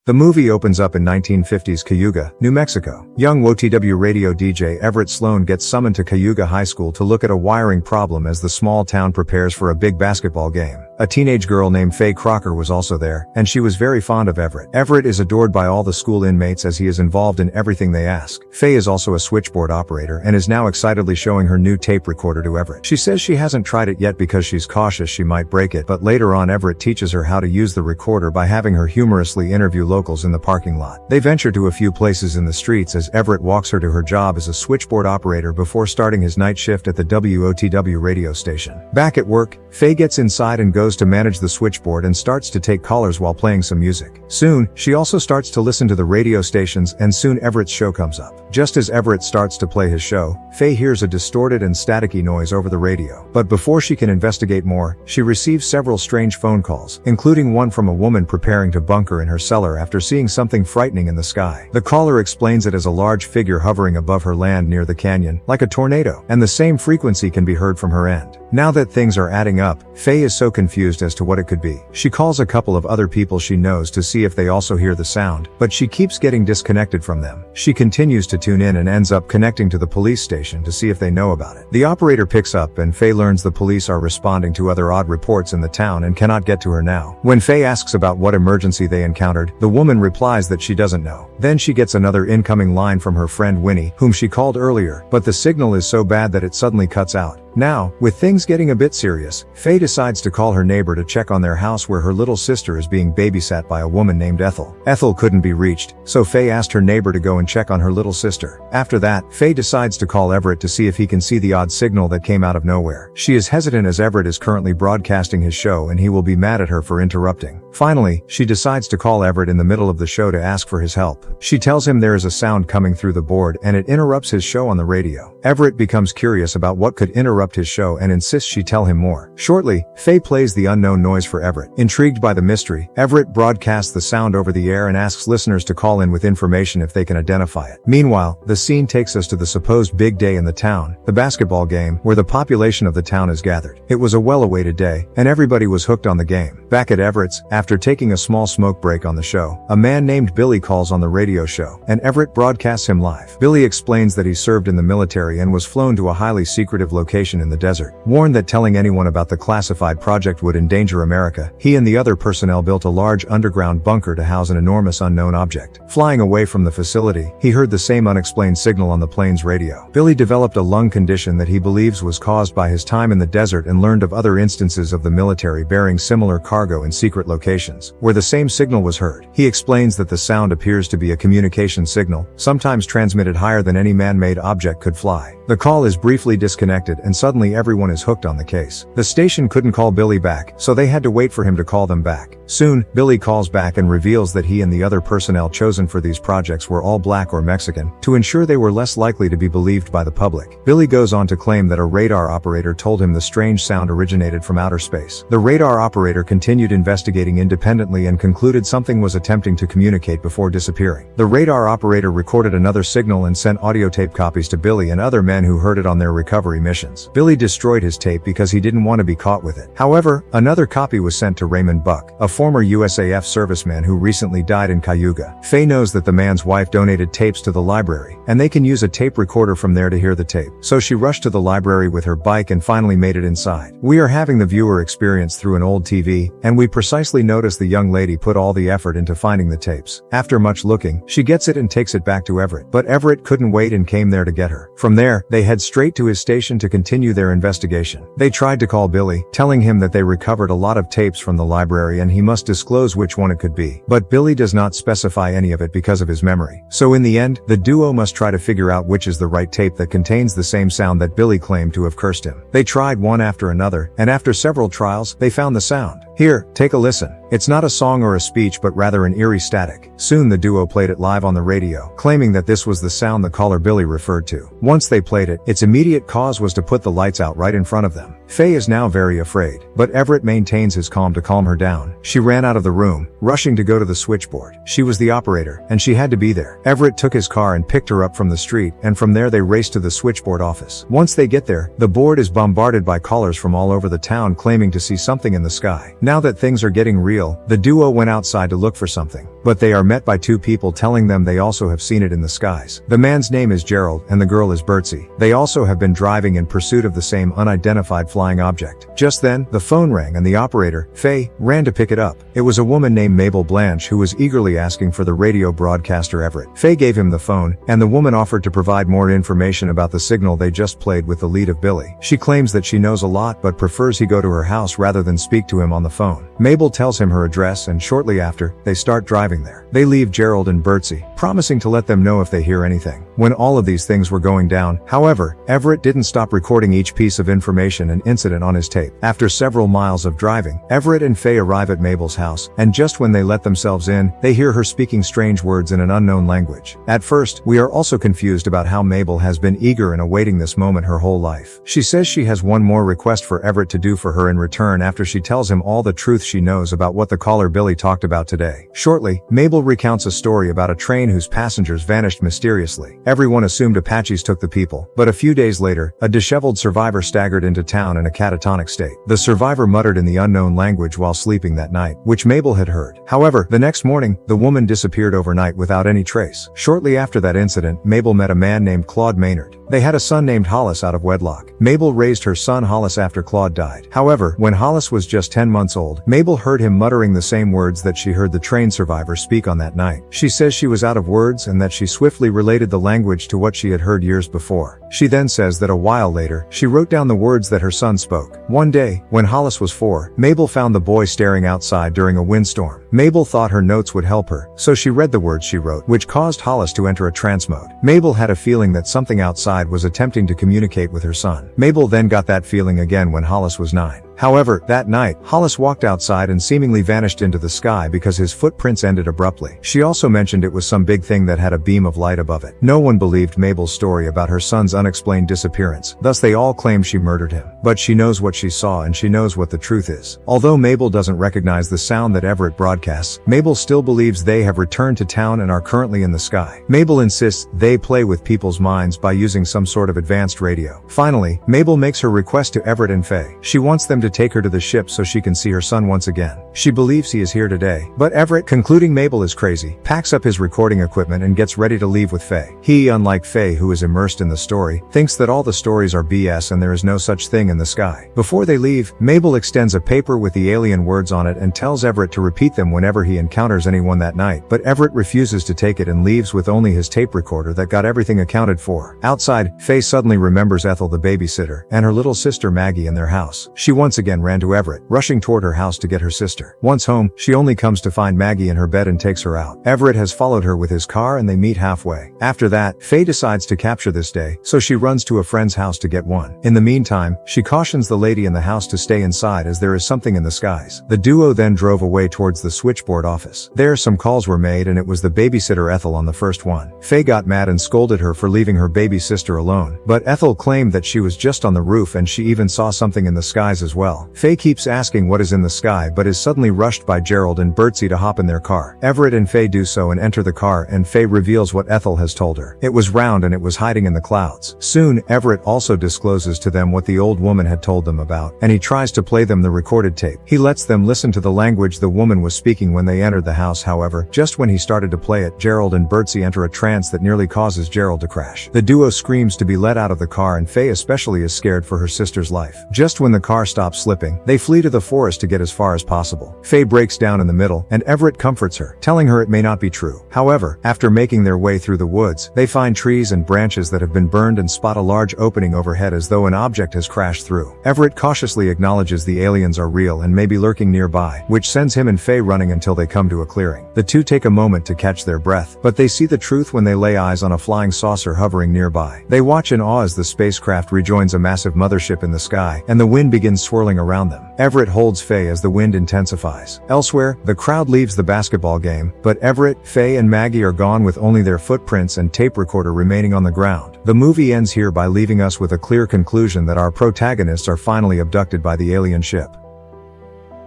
The movie opens up in 1950s Cayuga, New Mexico. Young WOTW radio DJ Everett Sloan gets summoned to Cayuga High School to look at a wiring problem as the small town prepares for a big basketball game. A teenage girl named Faye Crocker was also there, and she was very fond of Everett. Everett is adored by all the school inmates as he is involved in everything they ask. Faye is also a switchboard operator and is now excitedly showing her new tape recorder to Everett. She says she hasn't tried it yet because she's cautious she might break it, but later on Everett teaches her how to use the recorder by having her humorously interview locals in the parking lot. They venture to a few places in the streets as Everett walks her to her job as a switchboard operator before starting his night shift at the WOTW radio station. Back at work, Faye gets inside and goes to manage the switchboard and starts to take callers while playing some music. Soon, she also starts to listen to the radio stations and soon Everett's show comes up. Just as Everett starts to play his show, Faye hears a distorted and staticky noise over the radio. But before she can investigate more, she receives several strange phone calls, including one from a woman preparing to bunker in her cellar after seeing something frightening in the sky. The caller explains it as a large figure hovering above her land near the canyon, like a tornado, and the same frequency can be heard from her end. Now that things are adding up, Faye is so confused as to what it could be. She calls a couple of other people she knows to see if they also hear the sound, but she keeps getting disconnected from them. She continues to tune in and ends up connecting to the police station to see if they know about it. The operator picks up and Faye learns the police are responding to other odd reports in the town and cannot get to her now. When Faye asks about what emergency they encountered, the woman replies that she doesn't know. Then she gets another incoming line from her friend Winnie, whom she called earlier, but the signal is so bad that it suddenly cuts out. Now, with things getting a bit serious, Faye decides to call her neighbor to check on their house where her little sister is being babysat by a woman named Ethel. Ethel couldn't be reached, so Faye asked her neighbor to go and check on her little sister. After that, Faye decides to call Everett to see if he can see the odd signal that came out of nowhere. She is hesitant as Everett is currently broadcasting his show and he will be mad at her for interrupting. Finally, she decides to call Everett in the middle of the show to ask for his help. She tells him there is a sound coming through the board and it interrupts his show on the radio. Everett becomes curious about what could interrupt his show and insists she tell him more. Shortly, Faye plays the unknown noise for Everett. Intrigued by the mystery, Everett broadcasts the sound over the air and asks listeners to call in with information if they can identify it. Meanwhile, the scene takes us to the supposed big day in the town, the basketball game, where the population of the town is gathered. It was a well-awaited day, and everybody was hooked on the game. Back at Everett's, after taking a small smoke break on the show, a man named Billy calls on the radio show, and Everett broadcasts him live. Billy explains that he served in the military and was flown to a highly secretive location in the desert. Warned that telling anyone about the classified project would endanger America, he and the other personnel built a large underground bunker to house an enormous unknown object. Flying away from the facility, he heard the same unexplained signal on the plane's radio. Billy developed a lung condition that he believes was caused by his time in the desert and learned of other instances of the military bearing similar cargo in secret locations, where the same signal was heard. He explains that the sound appears to be a communication signal, sometimes transmitted higher than any man-made object could fly. The call is briefly disconnected and suddenly everyone is hooked on the case. The station couldn't call Billy back, so they had to wait for him to call them back. Soon, Billy calls back and reveals that he and the other personnel chosen for these projects were all black or Mexican, to ensure they were less likely to be believed by the public. Billy goes on to claim that a radar operator told him the strange sound originated from outer space. The radar operator continued investigating independently and concluded something was attempting to communicate before disappearing. The radar operator recorded another signal and sent audio tape copies to Billy and other men who heard it on their recovery missions. Billy destroyed his tape because he didn't want to be caught with it. However, another copy was sent to Raymond Buck, a former USAF serviceman who recently died in Cayuga. Faye knows that the man's wife donated tapes to the library, and they can use a tape recorder from there to hear the tape. So she rushed to the library with her bike and finally made it inside. We are having the viewer experience through an old TV, and we precisely notice the young lady put all the effort into finding the tapes. After much looking, she gets it and takes it back to Everett. But Everett couldn't wait and came there to get her. From there, they head straight to his station to continue their investigation. They tried to call Billy, telling him that they recovered a lot of tapes from the library and he must disclose which one it could be. But Billy does not specify any of it because of his memory. So in the end, the duo must try to figure out which is the right tape that contains the same sound that Billy claimed to have cursed him. They tried one after another, and after several trials, they found the sound. Here, take a listen. It's not a song or a speech but rather an eerie static. Soon the duo played it live on the radio, claiming that this was the sound the caller Billy referred to. Once they played it, its immediate cause was to put the lights out right in front of them. Faye is now very afraid, but Everett maintains his calm to calm her down. She ran out of the room, rushing to go to the switchboard. She was the operator, and she had to be there. Everett took his car and picked her up from the street, and from there they raced to the switchboard office. Once they get there, the board is bombarded by callers from all over the town claiming to see something in the sky. Now that things are getting real, real, the duo went outside to look for something. But they are met by two people telling them they also have seen it in the skies. The man's name is Gerald and the girl is Bertzi. They also have been driving in pursuit of the same unidentified flying object. Just then, the phone rang and the operator, Faye, ran to pick it up. It was a woman named Mabel Blanche who was eagerly asking for the radio broadcaster Everett. Faye gave him the phone, and the woman offered to provide more information about the signal they just played with the lead of Billy. She claims that she knows a lot but prefers he go to her house rather than speak to him on the phone. Mabel tells him her address and shortly after, they start driving there. They leave Gerald and Bertzi, promising to let them know if they hear anything. When all of these things were going down, however, Everett didn't stop recording each piece of information and incident on his tape. After several miles of driving, Everett and Faye arrive at Mabel's house, and just when they let themselves in, they hear her speaking strange words in an unknown language. At first, we are also confused about how Mabel has been eager and awaiting this moment her whole life. She says she has one more request for Everett to do for her in return after she tells him all the truth she knows about what the caller Billy talked about today. Shortly, Mabel recounts a story about a train whose passengers vanished mysteriously. Everyone assumed Apaches took the people, but a few days later, a disheveled survivor staggered into town in a catatonic state. The survivor muttered in the unknown language while sleeping that night, which Mabel had heard. However, the next morning, the woman disappeared overnight without any trace. Shortly after that incident, Mabel met a man named Claude Maynard. They had a son named Hollis out of wedlock. Mabel raised her son Hollis after Claude died. However, when Hollis was just 10 months old, Mabel heard him muttering the same words that she heard the train survivor speak on that night. She says she was out of words and that she swiftly related the language to what she had heard years before. She then says that a while later, she wrote down the words that her son spoke. One day, when Hollis was 4, Mabel found the boy staring outside during a windstorm. Mabel thought her notes would help her, so she read the words she wrote, which caused Hollis to enter a trance mode. Mabel had a feeling that something outside was attempting to communicate with her son. Mabel then got that feeling again when Hollis was 9. However, that night, Hollis walked outside and seemingly vanished into the sky because his footprints ended abruptly. She also mentioned it was some big thing that had a beam of light above it. No one believed Mabel's story about her son's unexplained disappearance, thus they all claimed she murdered him. But she knows what she saw and she knows what the truth is. Although Mabel doesn't recognize the sound that Everett broadcasts, Mabel still believes they have returned to town and are currently in the sky. Mabel insists they play with people's minds by using some sort of advanced radio. Finally, Mabel makes her request to Everett and Faye. She wants them to take her to the ship so she can see her son once again. She believes he is here today, but Everett, concluding Mabel is crazy, packs up his recording equipment and gets ready to leave with Faye. He, unlike Faye who is immersed in the story, thinks that all the stories are BS and there is no such thing in the sky. Before they leave, Mabel extends a paper with the alien words on it and tells Everett to repeat them whenever he encounters anyone that night, but Everett refuses to take it and leaves with only his tape recorder that got everything accounted for. Outside, Faye suddenly remembers Ethel the babysitter and her little sister Maggie in their house. She once again ran to Everett, rushing toward her house to get her sister. Once home, she only comes to find Maggie in her bed and takes her out. Everett has followed her with his car and they meet halfway. After that, Faye decides to capture this day, so she runs to a friend's house to get one. In the meantime, she cautions the lady in the house to stay inside as there is something in the skies. The duo then drove away towards the switchboard office. There some calls were made and it was the babysitter Ethel on the first one. Faye got mad and scolded her for leaving her baby sister alone, but Ethel claimed that she was just on the roof and she even saw something in the skies as well. Faye keeps asking what is in the sky but is suddenly rushed by Gerald and Bertzi to hop in their car. Everett and Faye do so and enter the car and Faye reveals what Ethel has told her. It was round and it was hiding in the clouds. Soon, Everett also discloses to them what the old woman had told them about, and he tries to play them the recorded tape. He lets them listen to the language the woman was speaking when they entered the house. However, just when he started to play it, Gerald and Bertzi enter a trance that nearly causes Gerald to crash. The duo screams to be let out of the car and Faye especially is scared for her sister's life. Just when the car stops slipping, they flee to the forest to get as far as possible. Faye breaks down in the middle, and Everett comforts her, telling her it may not be true. However, after making their way through the woods, they find trees and branches that have been burned and spot a large opening overhead as though an object has crashed through. Everett cautiously acknowledges the aliens are real and may be lurking nearby, which sends him and Faye running until they come to a clearing. The two take a moment to catch their breath, but they see the truth when they lay eyes on a flying saucer hovering nearby. They watch in awe as the spacecraft rejoins a massive mothership in the sky, and the wind begins swirling around them. Everett holds Faye as the wind intensifies. Elsewhere, the crowd leaves the basketball game, but Everett, Faye and Maggie are gone with only their footprints and tape recorder remaining on the ground. The movie ends here by leaving us with a clear conclusion that our protagonists are finally abducted by the alien ship.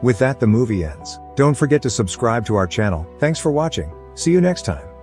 With that, the movie ends. Don't forget to subscribe to our channel. Thanks for watching. See you next time.